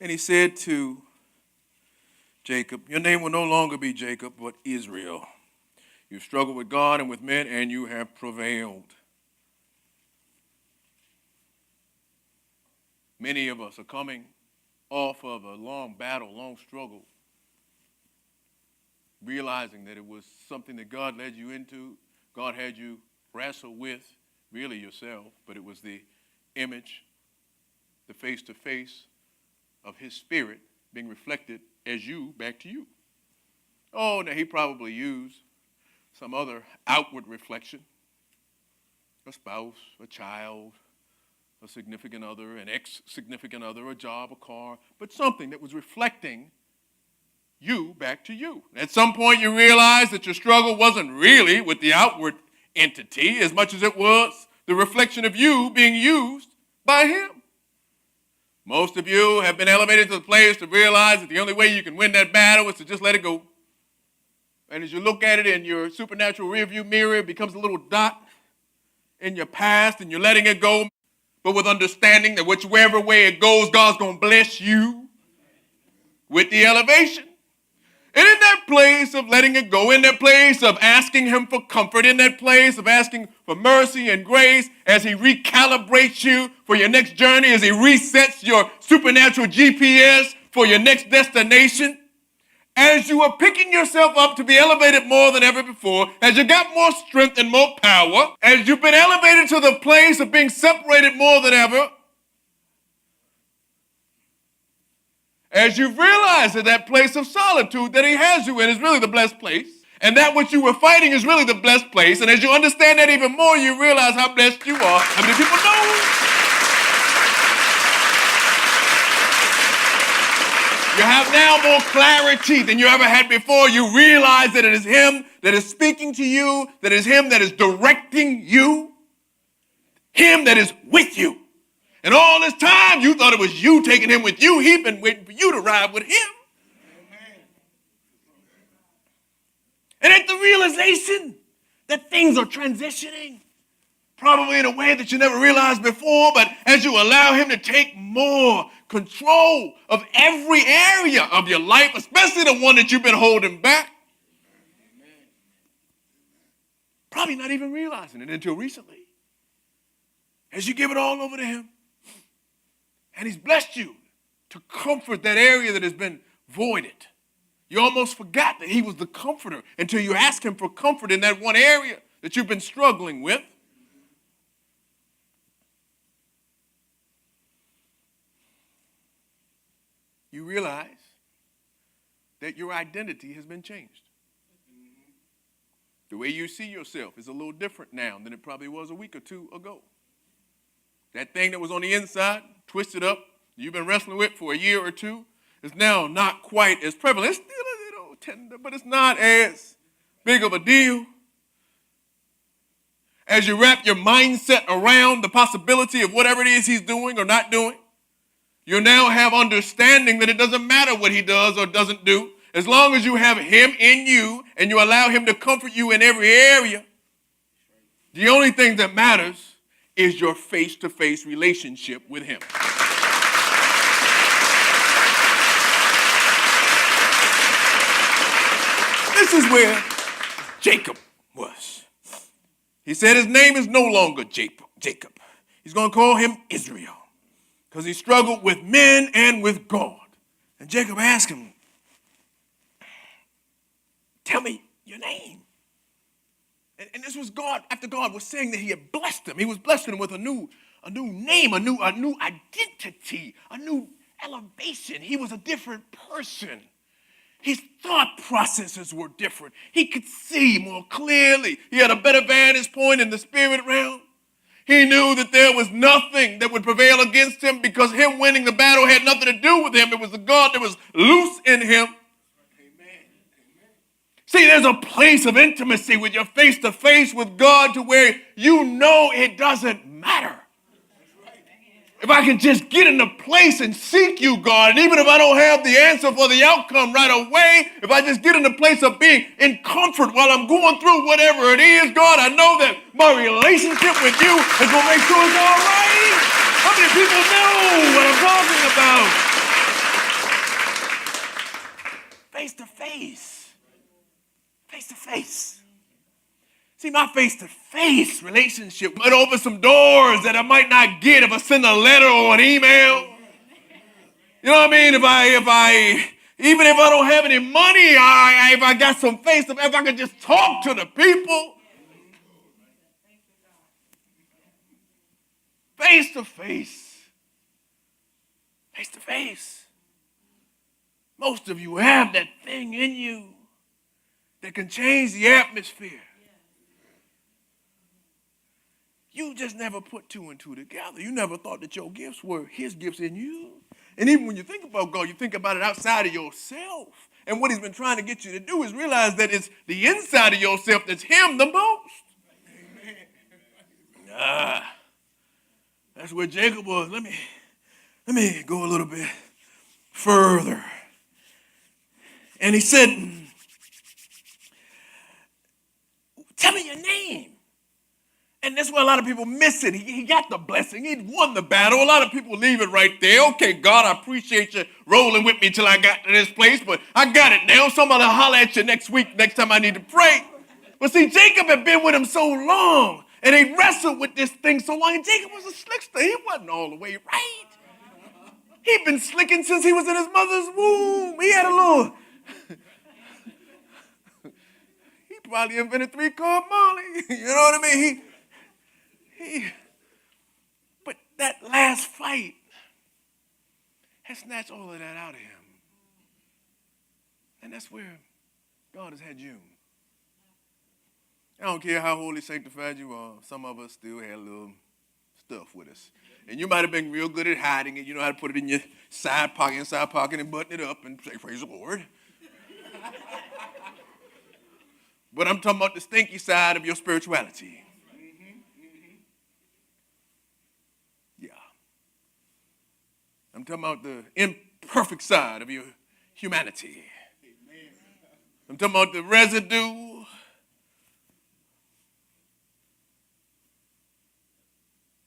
And he said to Jacob, your name will no longer be Jacob, but Israel. You've struggled with God and with men, and you have prevailed. Many of us are coming off of a long battle, long struggle, realizing that it was something that God led you into. God had you wrestle with, really yourself, but it was the image, the face-to-face of his spirit being reflected as you back to you. Oh, now he probably used some other outward reflection, a spouse, a child, a significant other, an ex-significant other, a job, a car, but something that was reflecting you back to you. At some point you realize that your struggle wasn't really with the outward entity as much as it was the reflection of you being used by him. Most of you have been elevated to the place to realize that the only way you can win that battle is to just let it go. And as you look at it in your supernatural rearview mirror, it becomes a little dot in your past and you're letting it go, but with understanding that whichever way it goes, God's going to bless you with the elevation. And in that place of letting it go, in that place of asking him for comfort, in that place of asking for mercy and grace, as he recalibrates you for your next journey, as he resets your supernatural GPS for your next destination, as you are picking yourself up to be elevated more than ever before, as you got more strength and more power, as you've been elevated to the place of being separated more than ever, as you've realized that place of solitude that he has you in is really the blessed place, and that which you were fighting is really the blessed place, and as you understand that even more, you realize how blessed you are. How many people know? You have now more clarity than you ever had before. You realize that it is him that is speaking to you, that it is him that is directing you, him that is with you. And all this time, you thought it was you taking him with you. He's been waiting for you to ride with him. Amen. And at the realization that things are transitioning, probably in a way that you never realized before, but as you allow him to take more control of every area of your life, especially the one that you've been holding back, probably not even realizing it until recently, as you give it all over to him. And he's blessed you to comfort that area that has been voided. You almost forgot that he was the comforter until you ask him for comfort in that one area that you've been struggling with. You realize that your identity has been changed. The way you see yourself is a little different now than it probably was a week or two ago. That thing that was on the inside, twisted up, you've been wrestling with for a year or two, is now not quite as prevalent. It's still a little tender, but it's not as big of a deal. As you wrap your mindset around the possibility of whatever it is he's doing or not doing, you now have understanding that it doesn't matter what he does or doesn't do. As long as you have him in you and you allow him to comfort you in every area, the only thing that matters is your face-to-face relationship with him. This is where Jacob was. He said his name is no longer Jacob. He's going to call him Israel because he struggled with men and with God. And Jacob asked him, tell me your name. And this was God, after God was saying that he had blessed him. He was blessing him with a new name, a new identity, a new elevation. He was a different person. His thought processes were different. He could see more clearly. He had a better vantage point in the spirit realm. He knew that there was nothing that would prevail against him because him winning the battle had nothing to do with him. It was the God that was loose in him. See, there's a place of intimacy with your face-to-face with God to where you know it doesn't matter. If I can just get in a place and seek you, God, and even if I don't have the answer for the outcome right away, if I just get in a place of being in comfort while I'm going through whatever it is, God, I know that my relationship with you is going to make sure it's all right. How many people know what I'm talking about? face. Face to face. See, my face-to-face relationship might open some doors that I might not get if I send a letter or an email. You know what I mean? Even if I don't have any money, if I got some face-to-face, if I could just talk to the people. Face-to-face. Face-to-face. Most of you have that thing in you that can change the atmosphere. You just never put two and two together. You never thought that your gifts were his gifts in you. And even when you think about God, you think about it outside of yourself. And what he's been trying to get you to do is realize that it's the inside of yourself that's him the most. That's where Jacob was. Let me go a little bit further. And he said, tell me your name. And that's where a lot of people miss it. He got the blessing. He won the battle. A lot of people leave it right there. Okay, God, I appreciate you rolling with me till I got to this place, but I got it now. So I'm going to holler at you next week, next time I need to pray. But see, Jacob had been with him so long, and he wrestled with this thing so long, and Jacob was a slickster. He wasn't all the way right. He'd been slicking since he was in his mother's womb. He had a little... He probably invented 3-card Molly. You know what I mean? But that last fight has snatched all of that out of him. And that's where God has had you. I don't care how holy sanctified you are. Some of us still had a little stuff with us. And you might have been real good at hiding it. You know how to put it in your inside pocket, and button it up and say, praise the Lord. But I'm talking about the stinky side of your spirituality. I'm talking about the imperfect side of your humanity. I'm talking about the residue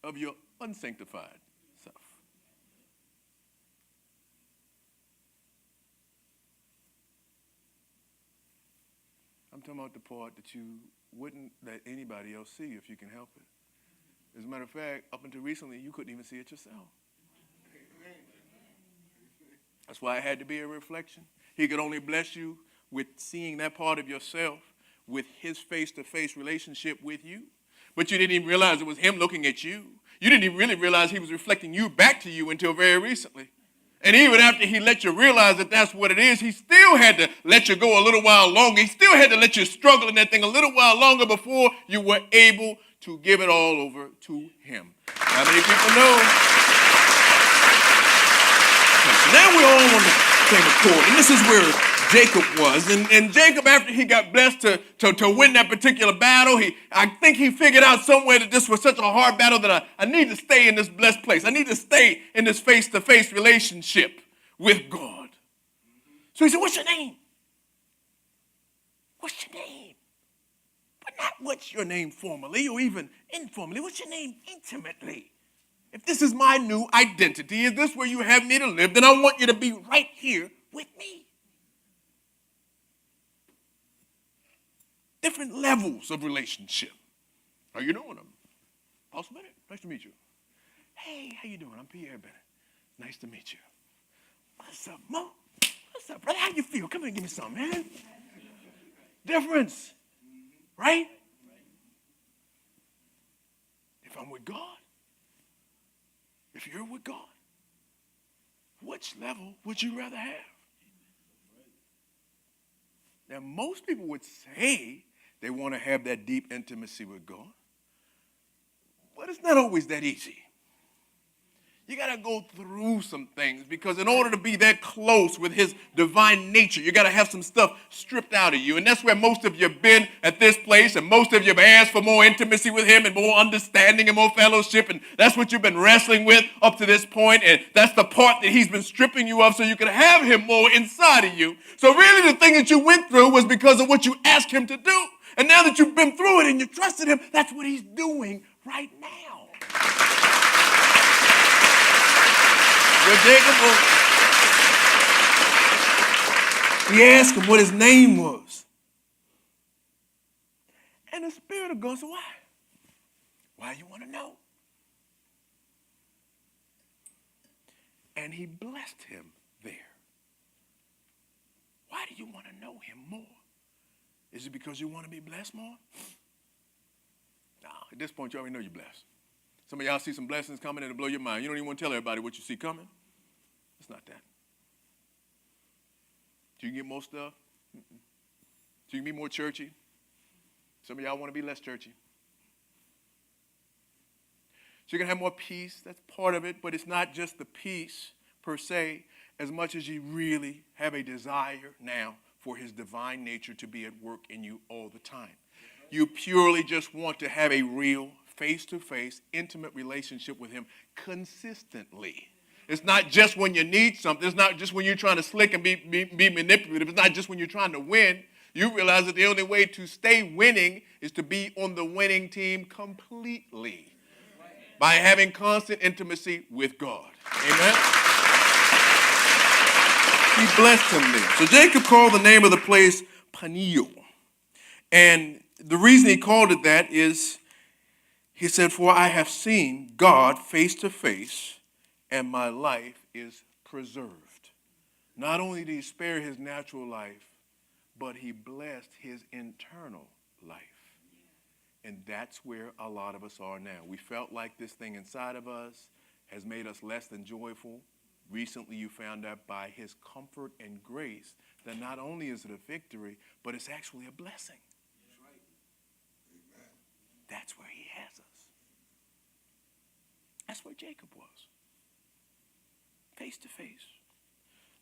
of your unsanctified self. I'm talking about the part that you wouldn't let anybody else see if you can help it. As a matter of fact, up until recently, you couldn't even see it yourself. That's why it had to be a reflection. He could only bless you with seeing that part of yourself with his face-to-face relationship with you. But you didn't even realize it was him looking at you. You didn't even really realize he was reflecting you back to you until very recently. And even after he let you realize that that's what it is, he still had to let you go a little while longer. He still had to let you struggle in that thing a little while longer before you were able to give it all over to him. How many people know? So now we're all on the same accord. And this is where Jacob was. And Jacob, after he got blessed to win that particular battle, I think he figured out somewhere that this was such a hard battle that I need to stay in this blessed place. I need to stay in this face-to-face relationship with God. So he said, what's your name? What's your name? But not what's your name formally or even informally. What's your name intimately? If this is my new identity, is this where you have me to live, then I want you to be right here with me. Different levels of relationship. How you doing? I'm Pastor Bennett. Nice to meet you. Hey, how you doing? I'm Pierre Bennett. Nice to meet you. What's up, Mo? What's up, brother? How you feel? Come here and give me some, man. Difference, right? If I'm with God, if you're with God, which level would you rather have? Now, most people would say they want to have that deep intimacy with God, but it's not always that easy. You got to go through some things because in order to be that close with his divine nature, you got to have some stuff stripped out of you. And that's where most of you have been at this place, and most of you have asked for more intimacy with him and more understanding and more fellowship, and that's what you've been wrestling with up to this point, and that's the part that he's been stripping you of so you can have him more inside of you. So really the thing that you went through was because of what you asked him to do. And now that you've been through it and you trusted him, that's what he's doing right now. Where Jacob was, He asked him what his name was. And the Spirit of God said, why? Why you want to know? And he blessed him there. Why do you want to know him more? Is it because you want to be blessed more? No, at this point you already know you're blessed. Some of y'all see some blessings coming and it'll blow your mind. You don't even want to tell everybody what you see coming. It's not that. Do you get more stuff? Do you can be more churchy? Some of y'all want to be less churchy. So you're going to have more peace. That's part of it. But it's not just the peace per se, as much as you really have a desire now for his divine nature to be at work in you all the time. You purely just want to have a real face-to-face, intimate relationship with him consistently. It's not just when you need something. It's not just when you're trying to slick and be manipulative. It's not just when you're trying to win. You realize that the only way to stay winning is to be on the winning team completely by having constant intimacy with God. Amen? He blessed him there. So Jacob called the name of the place Peniel. And the reason he called it that is, he said, for I have seen God face to face, and my life is preserved. Not only did he spare his natural life, but he blessed his internal life. And that's where a lot of us are now. We felt like this thing inside of us has made us less than joyful. Recently, you found out by his comfort and grace that not only is it a victory, but it's actually a blessing. That's right. Amen. That's where he has us. That's where Jacob was. Face to face.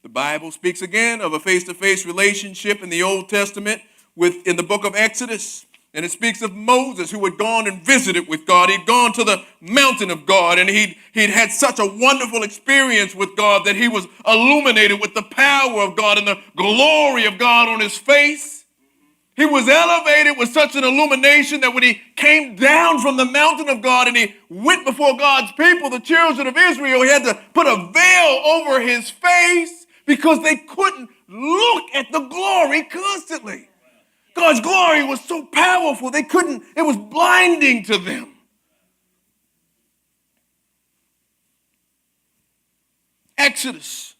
The Bible speaks again of a face-to-face relationship in the Old Testament in the book of Exodus. And it speaks of Moses, who had gone and visited with God. He'd gone to the mountain of God, and he'd had such a wonderful experience with God that he was illuminated with the power of God and the glory of God on his face. He was elevated with such an illumination that when he came down from the mountain of God and he went before God's people, the children of Israel, he had to put a veil over his face because they couldn't look at the glory constantly. God's glory was so powerful, it was blinding to them. Exodus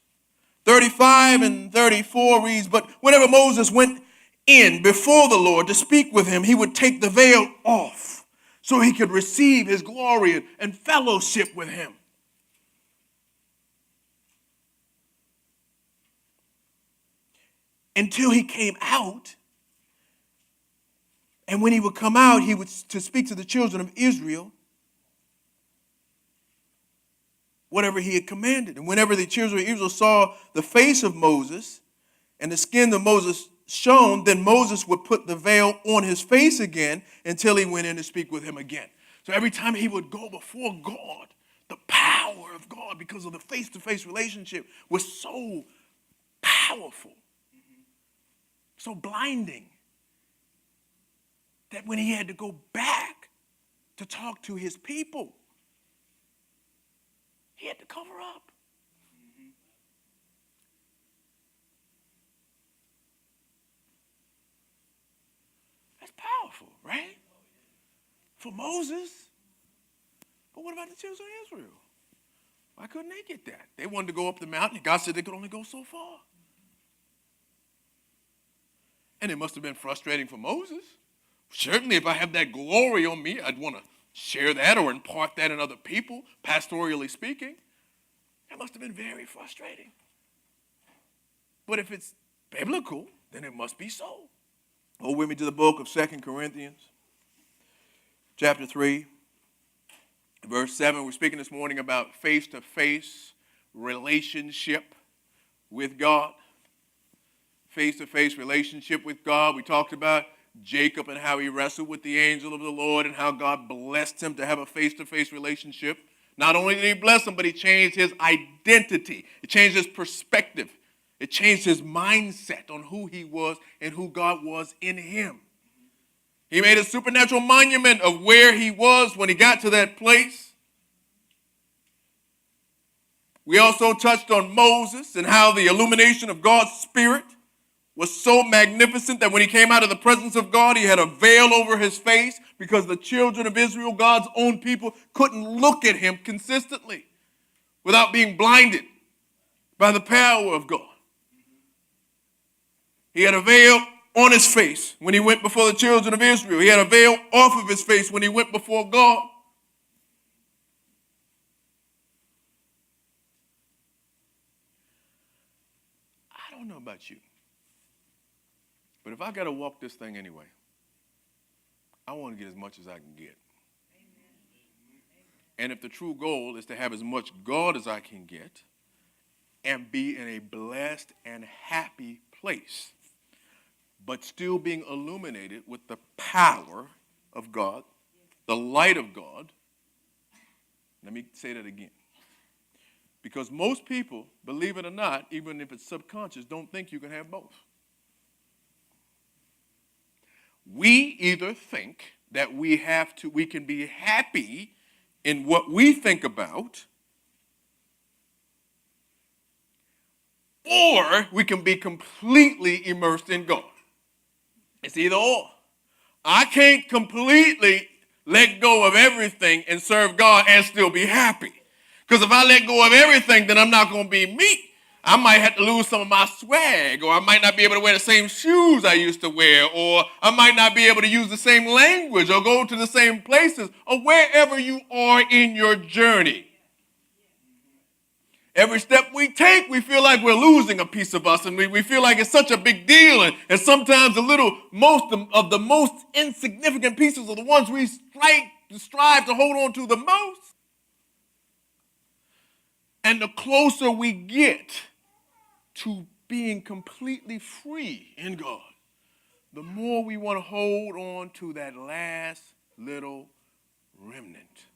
35 and 34 reads, but whenever Moses went in before the Lord to speak with him, he would take the veil off so he could receive his glory and fellowship with him. Until he came out. And when he would come out, he would to speak to the children of Israel whatever he had commanded. And whenever the children of Israel saw the face of Moses and the skin of Moses shone, then Moses would put the veil on his face again until he went in to speak with him again. So every time he would go before God, the power of God, because of the face-to-face relationship, was so powerful, so blinding, that when he had to go back to talk to his people, he had to cover up. That's powerful, right? For Moses. But what about the children of Israel? Why couldn't they get that? They wanted to go up the mountain, and God said they could only go so far. And it must have been frustrating for Moses. Certainly, if I have that glory on me, I'd want to share that or impart that in other people, pastorally speaking. That must have been very frustrating. But if it's biblical, then it must be so. Go with me to the book of 2 Corinthians, chapter 3, verse 7. We're speaking this morning about face-to-face relationship with God. Face-to-face relationship with God. We talked about Jacob and how he wrestled with the angel of the Lord and how God blessed him to have a face-to-face relationship. Not only did he bless him, but he changed his identity. It changed his perspective. It changed his mindset on who he was and who God was in him. He made a supernatural monument of where he was when he got to that place. We also touched on Moses and how the illumination of God's Spirit was so magnificent that when he came out of the presence of God, he had a veil over his face because the children of Israel, God's own people, couldn't look at him consistently without being blinded by the power of God. He had a veil on his face when he went before the children of Israel. He had a veil off of his face when he went before God. I don't know about you, but if I got to walk this thing anyway, I want to get as much as I can get. And if the true goal is to have as much God as I can get and be in a blessed and happy place, but still being illuminated with the power of God, the light of God. Let me say that again. Because most people, believe it or not, even if it's subconscious, don't think you can have both. We either think that we can be happy in what we think about, or we can be completely immersed in God. It's either or. I can't completely let go of everything and serve God and still be happy. Because if I let go of everything, then I'm not going to be me. I might have to lose some of my swag, or I might not be able to wear the same shoes I used to wear, or I might not be able to use the same language or go to the same places, or wherever you are in your journey. Every step we take, we feel like we're losing a piece of us, and we feel like it's such a big deal, and sometimes most of the most insignificant pieces are the ones we strive to hold on to the most. And the closer we get to being completely free in God, the more we want to hold on to that last little remnant.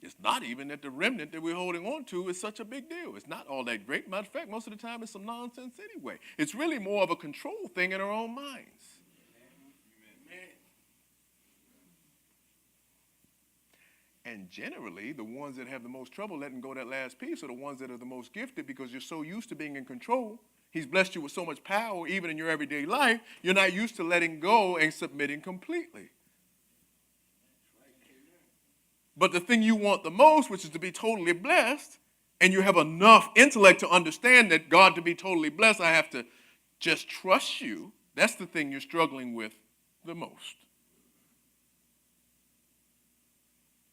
It's not even that the remnant that we're holding on to is such a big deal. It's not all that great. Matter of fact, most of the time it's some nonsense anyway. It's really more of a control thing in our own minds. And generally, the ones that have the most trouble letting go of that last piece are the ones that are the most gifted, because you're so used to being in control. He's blessed you with so much power, even in your everyday life, you're not used to letting go and submitting completely. But the thing you want the most, which is to be totally blessed, and you have enough intellect to understand that God, to be totally blessed, I have to just trust you. That's the thing you're struggling with the most.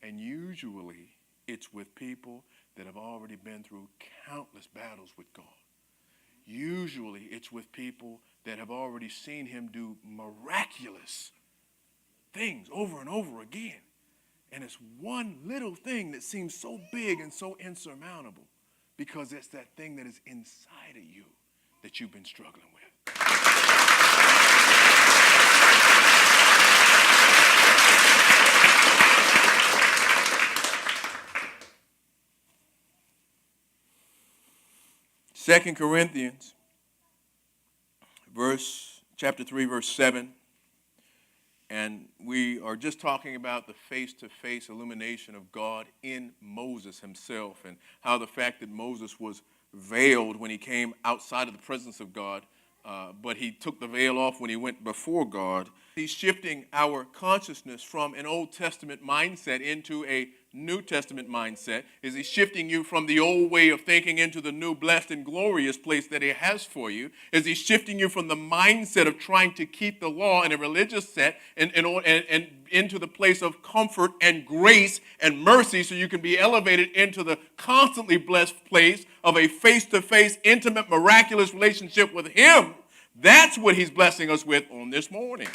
And usually it's with people that have already been through countless battles with God. Usually it's with people that have already seen him do miraculous things over and over again. And it's one little thing that seems so big and so insurmountable, because it's that thing that is inside of you that you've been struggling with. 2 Corinthians chapter 3, verse 7. And we are just talking about the face-to-face illumination of God in Moses himself, and how the fact that Moses was veiled when he came outside of the presence of God, but he took the veil off when he went before God. He's shifting our consciousness from an Old Testament mindset into a New Testament mindset. Is he shifting you from the old way of thinking into the new, blessed and glorious place that he has for you? Is he shifting you from the mindset of trying to keep the law in a religious set and into the place of comfort and grace and mercy, so you can be elevated into the constantly blessed place of a face-to-face, intimate, miraculous relationship with him? That's what he's blessing us with on this morning.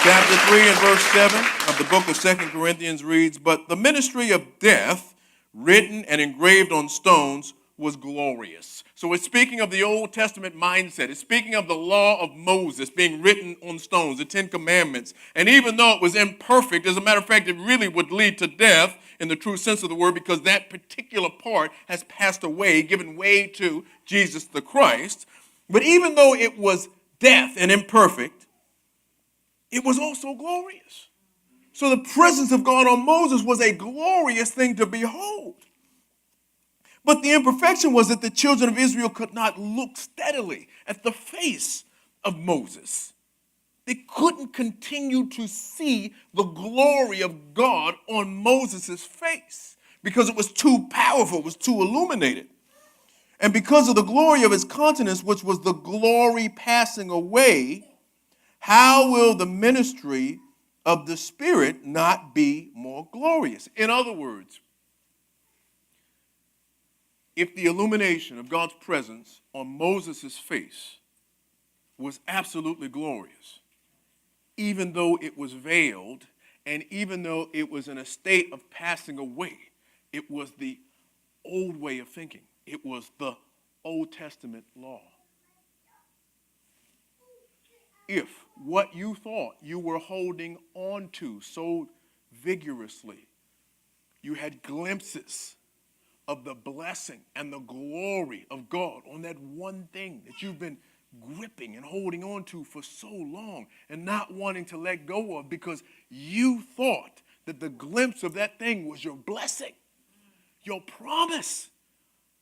Chapter 3 and verse 7 of the book of 2 Corinthians reads, "But the ministry of death, written and engraved on stones, was glorious." So it's speaking of the Old Testament mindset. It's speaking of the law of Moses being written on stones, the Ten Commandments. And even though it was imperfect, as a matter of fact, it really would lead to death in the true sense of the word, because that particular part has passed away, given way to Jesus the Christ. But even though it was death and imperfect, it was also glorious. So the presence of God on Moses was a glorious thing to behold. But the imperfection was that the children of Israel could not look steadily at the face of Moses. They couldn't continue to see the glory of God on Moses' face because it was too powerful, it was too illuminated. And because of the glory of his countenance, which was the glory passing away, how will the ministry of the Spirit not be more glorious? In other words, if the illumination of God's presence on Moses' face was absolutely glorious, even though it was veiled, and even though it was in a state of passing away, it was the old way of thinking. It was the Old Testament law. If what you thought you were holding on to so vigorously, you had glimpses of the blessing and the glory of God on that one thing that you've been gripping and holding on to for so long and not wanting to let go of because you thought that the glimpse of that thing was your blessing, your promise.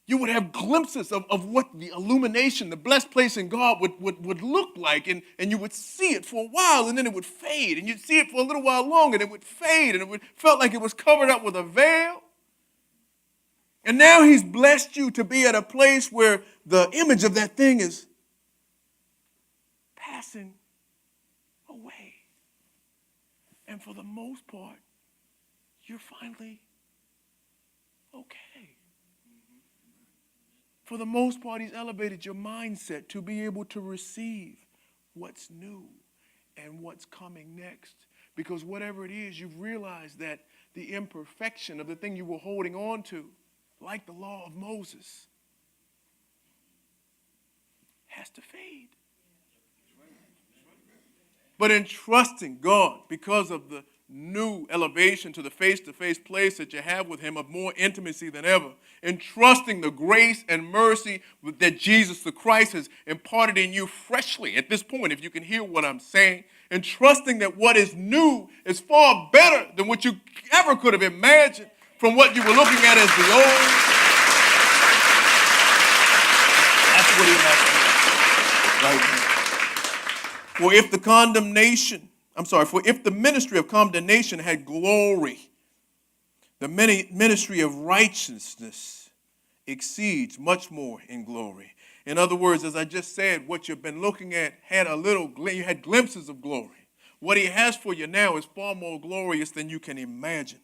You would have glimpses of what the illumination, the blessed place in God would look like, and you would see it for a while, and then it would fade, and you'd see it for a little while longer, and it would fade, and it felt like it was covered up with a veil. And now he's blessed you to be at a place where the image of that thing is passing away. And for the most part, you're finally okay. For the most part, he's elevated your mindset to be able to receive what's new and what's coming next. Because whatever it is, you've realized that the imperfection of the thing you were holding on to, like the law of Moses, has to fade. But in trusting God, because of the new elevation to the face-to-face place that you have with him of more intimacy than ever, in trusting the grace and mercy that Jesus the Christ has imparted in you freshly at this point, if you can hear what I'm saying, and trusting that what is new is far better than what you ever could have imagined from what you were looking at as the old. That's what he has to do right now. For if the ministry of condemnation had glory, the ministry of righteousness exceeds much more in glory. In other words, as I just said, what you've been looking at you had glimpses of glory. What he has for you now is far more glorious than you can imagine.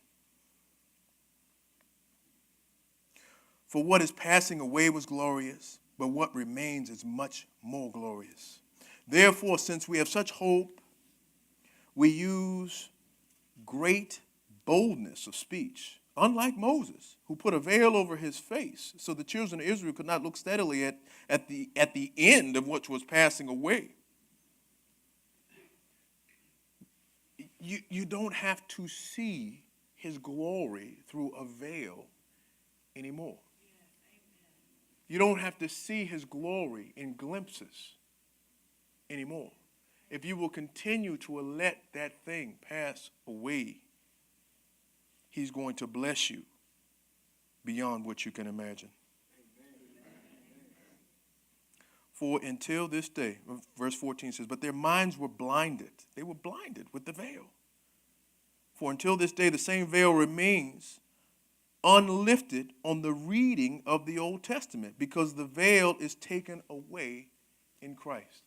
For what is passing away was glorious, but what remains is much more glorious. Therefore, since we have such hope, we use great boldness of speech, unlike Moses, who put a veil over his face so the children of Israel could not look steadily at the end of what was passing away. You don't have to see his glory through a veil anymore. You don't have to see his glory in glimpses anymore. If you will continue to let that thing pass away, he's going to bless you beyond what you can imagine. For until this day, verse 14 says, but their minds were blinded. They were blinded with the veil. For until this day, the same veil remains unlifted on the reading of the Old Testament, because the veil is taken away in Christ.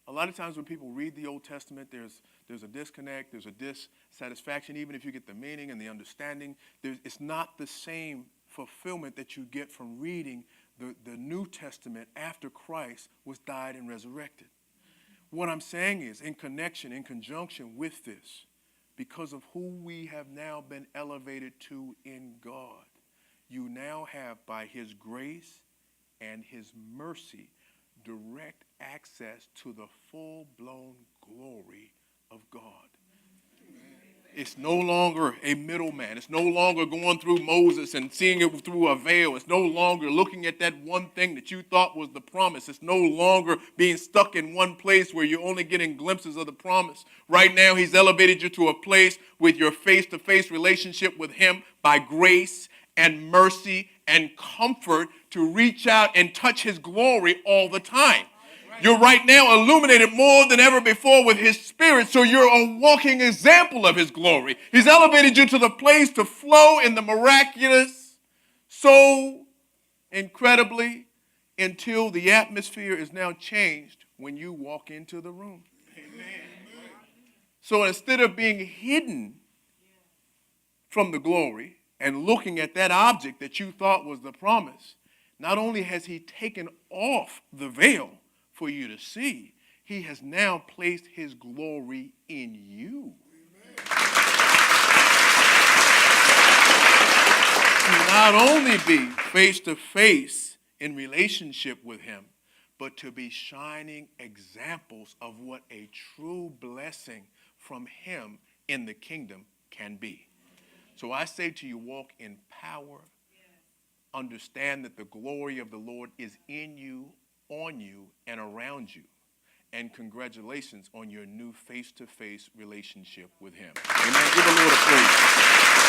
A lot of times when people read the Old Testament, there's a disconnect, there's a dissatisfaction, even if you get the meaning and the understanding. It's not the same fulfillment that you get from reading the New Testament after Christ was died and resurrected. What I'm saying is, in conjunction with this, because of who we have now been elevated to in God, you now have, by his grace and his mercy, direct access to the full-blown glory of God. It's no longer a middleman. It's no longer going through Moses and seeing it through a veil. It's no longer looking at that one thing that you thought was the promise. It's no longer being stuck in one place where you're only getting glimpses of the promise. Right now, he's elevated you to a place with your face-to-face relationship with him by grace and mercy and comfort to reach out and touch his glory all the time. You're right now illuminated more than ever before with his spirit, so you're a walking example of his glory. He's elevated you to the place to flow in the miraculous so incredibly until the atmosphere is now changed when you walk into the room. Amen. So instead of being hidden from the glory and looking at that object that you thought was the promise, not only has he taken off the veil for you to see, he has now placed his glory in you. To not only be face to face in relationship with him, but to be shining examples of what a true blessing from him in the kingdom can be. So I say to you, walk in power. Understand that the glory of the Lord is in you, on you, and around you. And congratulations on your new face-to-face relationship with him. Amen. Give the Lord a praise.